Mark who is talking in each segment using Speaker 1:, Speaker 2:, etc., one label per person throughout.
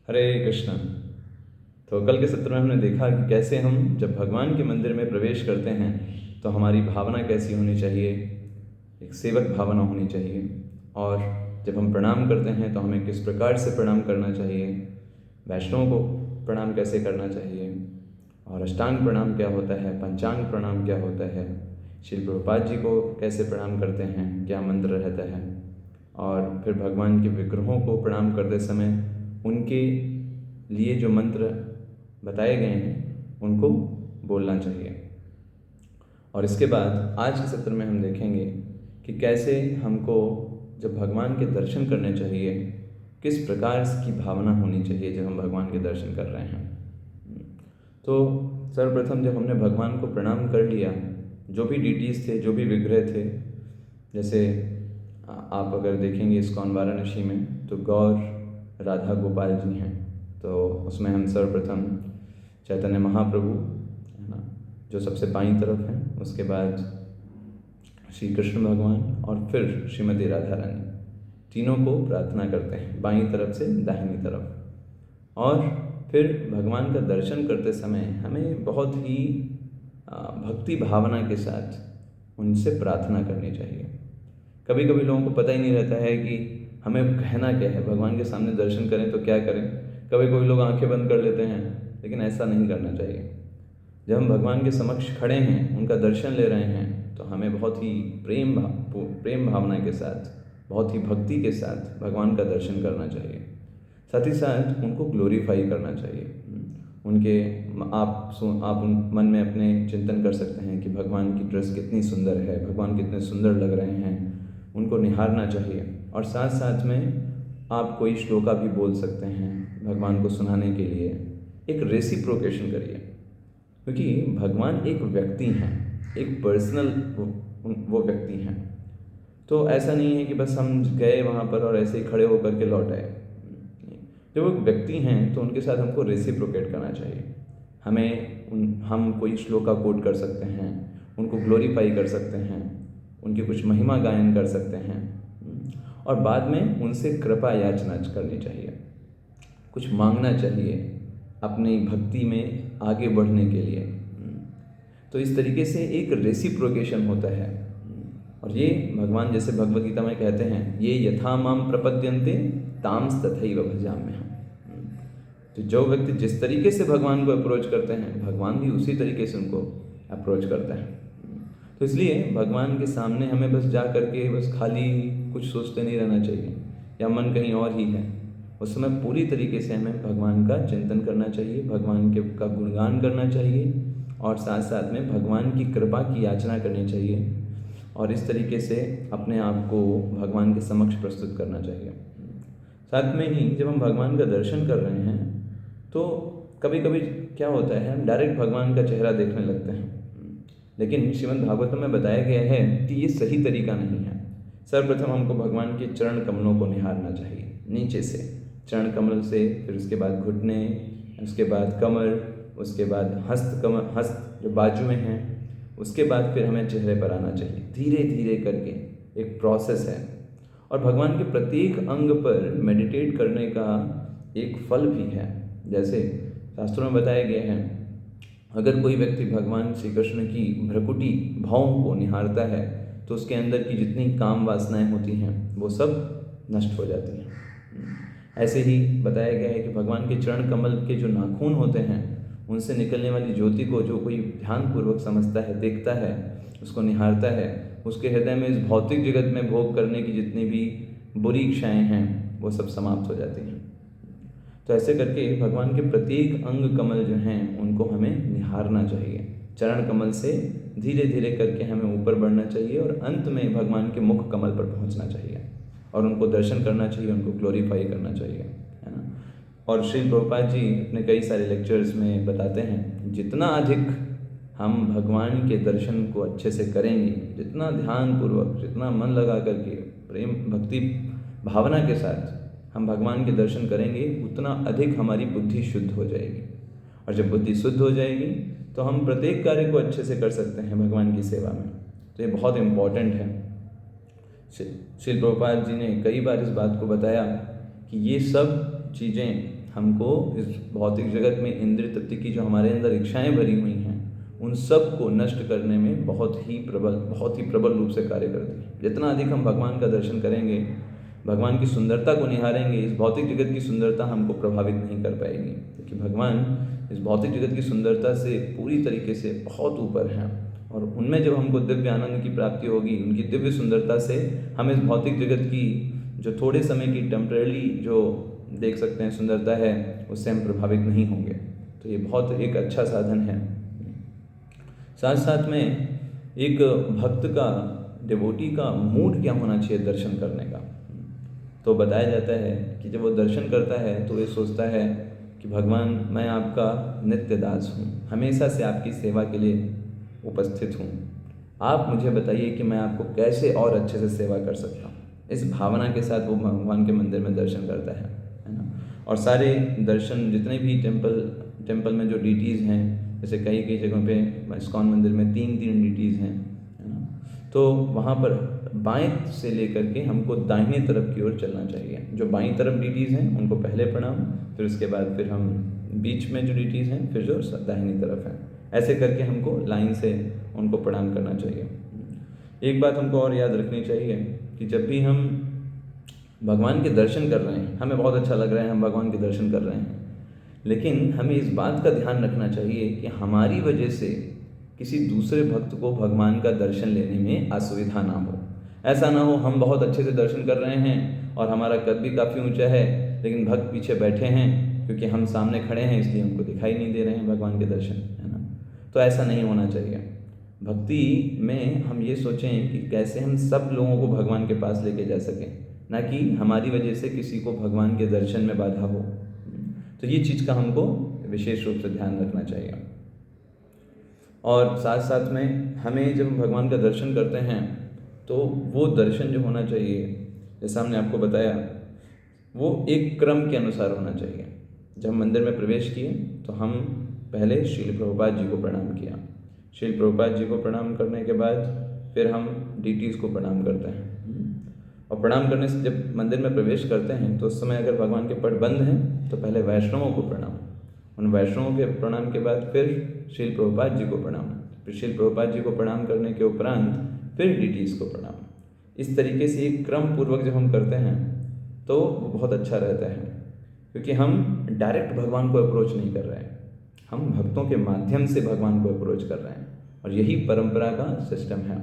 Speaker 1: हरे कृष्णा। तो कल के सत्र में हमने देखा कि कैसे हम जब भगवान के मंदिर में प्रवेश करते हैं तो हमारी भावना कैसी होनी चाहिए, एक सेवक भावना होनी चाहिए। और जब हम प्रणाम करते हैं तो हमें किस प्रकार से प्रणाम करना चाहिए, वैष्णव को प्रणाम कैसे करना चाहिए, और अष्टांग प्रणाम क्या होता है, पंचांग प्रणाम क्या होता है, श्रील प्रभुपाद जी को कैसे प्रणाम करते हैं, क्या मंत्र रहता है, और फिर भगवान के विग्रहों को प्रणाम करते समय उनके लिए जो मंत्र बताए गए हैं उनको बोलना चाहिए। और इसके बाद आज के सत्र में हम देखेंगे कि कैसे हमको जब भगवान के दर्शन करने चाहिए, किस प्रकार की भावना होनी चाहिए जब हम भगवान के दर्शन कर रहे हैं। तो सर्वप्रथम जब हमने भगवान को प्रणाम कर लिया, जो भी डीटीज थे, जो भी विग्रह थे, जैसे आप अगर देखेंगे इस्कॉन वाराणसी में तो गौर राधा गोपाल जी हैं, तो उसमें हम सर्वप्रथम चैतन्य महाप्रभु है ना, जो सबसे बाईं तरफ हैं, उसके बाद श्री कृष्ण भगवान और फिर श्रीमती राधा रानी, तीनों को प्रार्थना करते हैं बाईं तरफ से दाहिनी तरफ। और फिर भगवान का दर्शन करते समय हमें बहुत ही भक्ति भावना के साथ उनसे प्रार्थना करनी चाहिए। कभी कभी लोगों को पता ही नहीं रहता है कि हमें कहना क्या है, भगवान के सामने दर्शन करें तो क्या करें। कभी कभी लोग आंखें बंद कर लेते हैं, लेकिन ऐसा नहीं करना चाहिए। जब हम भगवान के समक्ष खड़े हैं, उनका दर्शन ले रहे हैं, तो हमें बहुत ही प्रेम भावना के साथ, बहुत ही भक्ति के साथ भगवान का दर्शन करना चाहिए। साथ ही साथ उनको ग्लोरीफाई करना चाहिए। उनके आप उन मन में अपने चिंतन कर सकते हैं कि भगवान की ड्रेस कितनी सुंदर है, भगवान कितने सुंदर लग रहे हैं, उनको निहारना चाहिए। और साथ साथ में आप कोई श्लोका भी बोल सकते हैं भगवान को सुनाने के लिए। एक रेसिप्रोकेशन करिए, क्योंकि भगवान एक व्यक्ति हैं, एक पर्सनल वो व्यक्ति हैं। तो ऐसा नहीं है कि बस हम गए वहाँ पर और ऐसे ही खड़े होकर के लौट आए। जब वो व्यक्ति हैं तो उनके साथ हमको रेसिप्रोकेट करना चाहिए। हम कोई श्लोका कोट कर सकते हैं, उनको ग्लोरीफाई कर सकते हैं, उनकी कुछ महिमा गायन कर सकते हैं, और बाद में उनसे कृपा याचना करनी चाहिए, कुछ मांगना चाहिए अपनी भक्ति में आगे बढ़ने के लिए। तो इस तरीके से एक रेसिप्रोकेशन होता है। और ये भगवान जैसे भगवद गीता में कहते हैं, ये यथा माम प्रपद्यन्ते तांस तथैव भजाम्यहम्। तो जो व्यक्ति जिस तरीके से भगवान को अप्रोच करते हैं, भगवान भी उसी तरीके से उनको अप्रोच करता है। तो इसलिए भगवान के सामने हमें बस जा करके बस खाली कुछ सोचते नहीं रहना चाहिए, या मन कहीं और ही है। उस समय पूरी तरीके से हमें भगवान का चिंतन करना चाहिए, भगवान के का गुणगान करना चाहिए, और साथ साथ में भगवान की कृपा की याचना करनी चाहिए। और इस तरीके से अपने आप को भगवान के समक्ष प्रस्तुत करना चाहिए। साथ में ही जब हम भगवान का दर्शन कर रहे हैं तो कभी कभी क्या होता है, हम डायरेक्ट भगवान का चेहरा देखने लगते हैं, लेकिन श्रीमद् भागवतम में बताया गया है कि ये सही तरीका नहीं है। सर्वप्रथम हमको भगवान के चरण कमलों को निहारना चाहिए, नीचे से चरण कमल से, फिर उसके बाद घुटने, उसके बाद कमर, उसके बाद हस्त जो बाजू में हैं, उसके बाद फिर हमें चेहरे पर आना चाहिए। धीरे धीरे करके एक प्रोसेस है। और भगवान के प्रत्येक अंग पर मेडिटेट करने का एक फल भी है। जैसे शास्त्रों में बताया गया है, अगर कोई व्यक्ति भगवान श्री कृष्ण की भ्रकुटी भावों को निहारता है तो उसके अंदर की जितनी काम वासनाएं होती हैं वो सब नष्ट हो जाती हैं। ऐसे ही बताया गया है कि भगवान के चरण कमल के जो नाखून होते हैं, उनसे निकलने वाली ज्योति को जो कोई ध्यानपूर्वक समझता है, देखता है, उसको निहारता है, उसके हृदय में इस भौतिक जगत में भोग करने की जितनी भी बुरी इच्छाएं हैं वो सब समाप्त हो जाती हैं। तो ऐसे करके भगवान के प्रत्येक अंग कमल जो हैं उनको हमें निहारना चाहिए। चरण कमल से धीरे धीरे करके हमें ऊपर बढ़ना चाहिए और अंत में भगवान के मुख कमल पर पहुंचना चाहिए और उनको दर्शन करना चाहिए, उनको ग्लोरीफाई करना चाहिए, है ना। और श्री प्रभुपाद जी अपने कई सारे लेक्चर्स में बताते हैं, जितना अधिक हम भगवान के दर्शन को अच्छे से करेंगे, जितना ध्यानपूर्वक, जितना मन लगा करके प्रेम भक्ति भावना के साथ हम भगवान के दर्शन करेंगे, उतना अधिक हमारी बुद्धि शुद्ध हो जाएगी। और जब बुद्धि शुद्ध हो जाएगी तो हम प्रत्येक कार्य को अच्छे से कर सकते हैं भगवान की सेवा में। तो ये बहुत इम्पॉर्टेंट है। श्री प्रभुपाद जी ने कई बार इस बात को बताया कि ये सब चीज़ें हमको इस भौतिक जगत में इंद्रिय तृप्ति की जो हमारे अंदर इच्छाएं भरी हुई हैं उन सब को नष्ट करने में बहुत ही प्रबल रूप से कार्य करती है। जितना अधिक हम भगवान का दर्शन करेंगे, भगवान की सुंदरता को निहारेंगे, इस भौतिक जगत की सुंदरता हमको प्रभावित नहीं कर पाएगी, क्योंकि भगवान इस भौतिक जगत की सुंदरता से पूरी तरीके से बहुत ऊपर हैं। और उनमें जब हमको दिव्य आनंद की प्राप्ति होगी, उनकी दिव्य सुंदरता से हम इस भौतिक जगत की जो थोड़े समय की टेम्परेरी जो देख सकते हैं सुंदरता है, उससे हम प्रभावित नहीं होंगे। तो ये बहुत एक अच्छा साधन है। साथ साथ में एक भक्त का, डिवोटी का मूड क्या होना चाहिए दर्शन करने का, तो बताया जाता है कि जब वो दर्शन करता है तो ये सोचता है कि भगवान मैं आपका नित्य दास हूँ, हमेशा से आपकी सेवा के लिए उपस्थित हूँ, आप मुझे बताइए कि मैं आपको कैसे और अच्छे से सेवा कर सकता हूँ। इस भावना के साथ वो भगवान के मंदिर में दर्शन करता है ना। और सारे दर्शन जितने भी टेम्पल में जो डीटीज़ हैं, जैसे कई जगहों पे इस्कॉन मंदिर में 3 डीटीज़ हैं, है ना, तो वहाँ पर बाएं से लेकर के हमको दाहिने तरफ की ओर चलना चाहिए। जो बाईं तरफ डीटीज़ हैं उनको पहले प्रणाम, फिर उसके बाद फिर हम बीच में जो डीटीज़ हैं फिर जो दाहिनी तरफ हैं, ऐसे करके हमको लाइन से उनको प्रणाम करना चाहिए। एक बात हमको और याद रखनी चाहिए कि जब भी हम भगवान के दर्शन कर रहे हैं, हमें बहुत अच्छा लग रहा है, हम भगवान के दर्शन कर रहे हैं, लेकिन हमें इस बात का ध्यान रखना चाहिए कि हमारी वजह से किसी दूसरे भक्त को भगवान का दर्शन लेने में असुविधा ना हो। ऐसा ना हो हम बहुत अच्छे से दर्शन कर रहे हैं और हमारा कद भी काफ़ी ऊंचा है, लेकिन भक्त पीछे बैठे हैं, क्योंकि हम सामने खड़े हैं इसलिए हमको दिखाई नहीं दे रहे हैं भगवान के दर्शन, है ना। तो ऐसा नहीं होना चाहिए। भक्ति में हम ये सोचें कि कैसे हम सब लोगों को भगवान के पास लेके जा सकें, ना कि हमारी वजह से किसी को भगवान के दर्शन में बाधा हो। तो ये चीज़ का हमको विशेष रूप से ध्यान रखना चाहिए। और साथ साथ में हमें जब भगवान का दर्शन करते हैं तो वो दर्शन जो होना चाहिए, जैसा हमने आपको बताया, वो एक क्रम के अनुसार होना चाहिए। जब मंदिर में प्रवेश किए तो हम पहले श्रील प्रभुपाद जी को प्रणाम किया। श्रील प्रभुपाद जी को प्रणाम करने के बाद फिर हम डीटीज़ को प्रणाम करते हैं। और प्रणाम करने से जब मंदिर में प्रवेश करते हैं तो उस समय अगर भगवान के पट बंद हैं तो पहले वैष्णवों को प्रणाम, उन वैष्णवों के प्रणाम के बाद फिर श्रील प्रभुपाद जी को प्रणाम, फिर श्रील प्रभुपाद जी को प्रणाम करने के उपरांत फिर डीटीज़ को प्रणाम। इस तरीके से एक क्रम पूर्वक जब हम करते हैं तो वो बहुत अच्छा रहता है, क्योंकि हम डायरेक्ट भगवान को अप्रोच नहीं कर रहे हैं, हम भक्तों के माध्यम से भगवान को अप्रोच कर रहे हैं। और यही परंपरा का सिस्टम है।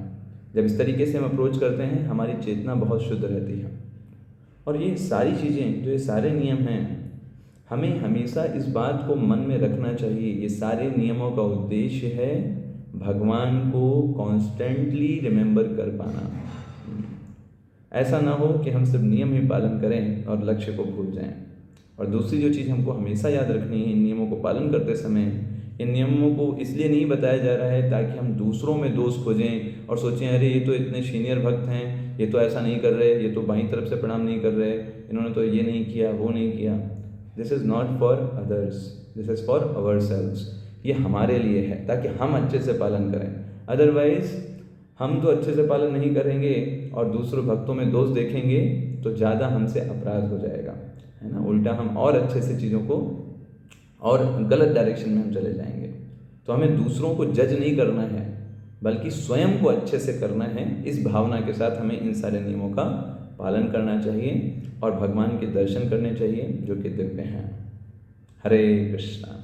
Speaker 1: जब इस तरीके से हम अप्रोच करते हैं हमारी चेतना बहुत शुद्ध रहती है। और ये सारी चीज़ें, जो ये सारे नियम हैं, हमें हमेशा इस बात को मन में रखना चाहिए। ये सारे नियमों का उद्देश्य है भगवान को कॉन्स्टेंटली रिमेंबर कर पाना। ऐसा ना हो कि हम सिर्फ नियम ही पालन करें और लक्ष्य को भूल जाएं। और दूसरी जो चीज़ हमको हमेशा याद रखनी है इन नियमों को पालन करते समय, इन नियमों को इसलिए नहीं बताया जा रहा है ताकि हम दूसरों में दोष खोजें और सोचें अरे ये तो इतने सीनियर भक्त हैं, ये तो ऐसा नहीं कर रहे, ये तो बाईं तरफ से प्रणाम नहीं कर रहे, इन्होंने तो ये नहीं किया, वो नहीं किया। This is not for others, this is for our selves. ये हमारे लिए है ताकि हम अच्छे से पालन करें। अदरवाइज़ हम तो अच्छे से पालन नहीं करेंगे और दूसरों भक्तों में दोष देखेंगे तो ज़्यादा हमसे अपराध हो जाएगा, है ना। उल्टा हम और अच्छे से चीज़ों को और गलत डायरेक्शन में हम चले जाएंगे। तो हमें दूसरों को जज नहीं करना है बल्कि स्वयं को अच्छे से करना है। इस भावना के साथ हमें इन सारे नियमों का पालन करना चाहिए और भगवान के दर्शन करने चाहिए जो कि दिव्य हैं। हरे कृष्णा।